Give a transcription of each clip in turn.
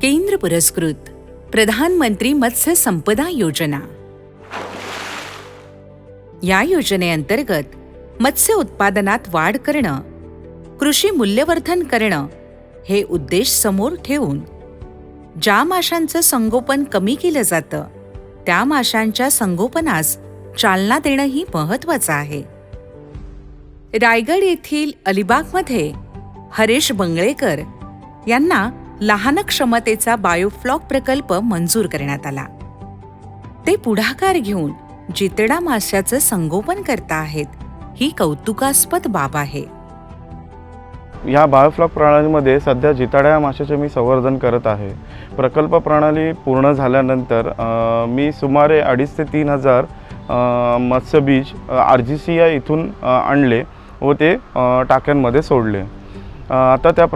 केंद्र पुरस्कृत प्रधानमंत्री मत्स्य संपदा योजना। या योजनेअंतर्गत मत्स्य उत्पादनात वाढ करणं, कृषी मूल्यवर्धन करणं हे उद्देश समोर ठेवून ज्या माशांचं संगोपन कमी केलं जातं त्या माशांच्या संगोपनास चालना देणंही महत्त्वाचं आहे। रायगड येथील अलिबागमध्ये हरेश बंगळेकर यांना लहान क्षमतेचा बायोफ्लॉक प्रकल्प मंजूर करण्यात आला। ते पुढाकार घेऊन जितडा माशाचं संगोपन करता आहेत, ही कौतुकास्पद बाब आहे। या बायोफ्लॉक प्रणालीमध्ये सध्या जिताड्या माशाचे मी संवर्धन करत आहे। प्रकल्प प्रणाली पूर्ण झाल्यानंतर मी सुमारे 2,500 ते 3,000 मत्स्यबीज RGC या इथून आणले व ते टाक्यांमध्ये सोडले। आता त्या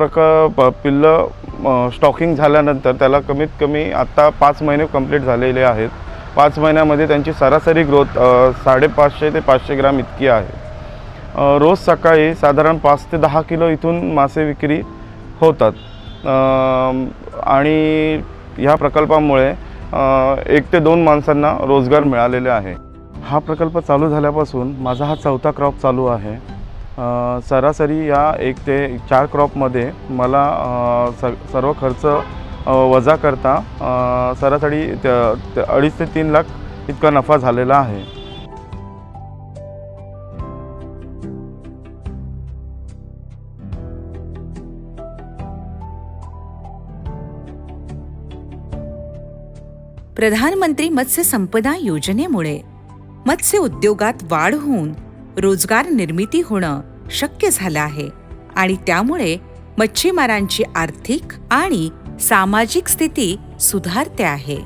पिल्लं स्टॉकिंग झाल्यानंतर त्याला कमीत कमी आता 5 महिने कंप्लीट झालेले आहेत। 5 महिन्यामध्ये त्यांची सरासरी ग्रोथ 550 ते 500 ग्राम इतकी आहे। रोज सकाळी साधारण 5 ते 10 किलो इथून मासे विक्री होतात आणि ह्या प्रकल्पामुळे 1 ते 2 माणसांना रोजगार मिळालेले आहे। हा प्रकल्प चालू झाल्यापासून माझा हा 4था क्रॉप चालू आहे। सरासरी या 1 ते 4 क्रॉपमध्ये मला सर्व खर्च वजा करता सरासरी 2.5 ते 3 लाख इतका नफा झालेला आहे। प्रधानमंत्री मत्स्य संपदा योजनेमुळे मत्स्य उद्योगात वाढ होऊन रोजगार निर्मिती होणं शक्य झालं आहे आणि त्यामुळे मच्छीमारांची आर्थिक आणि सामाजिक स्थिती सुधारते आहे।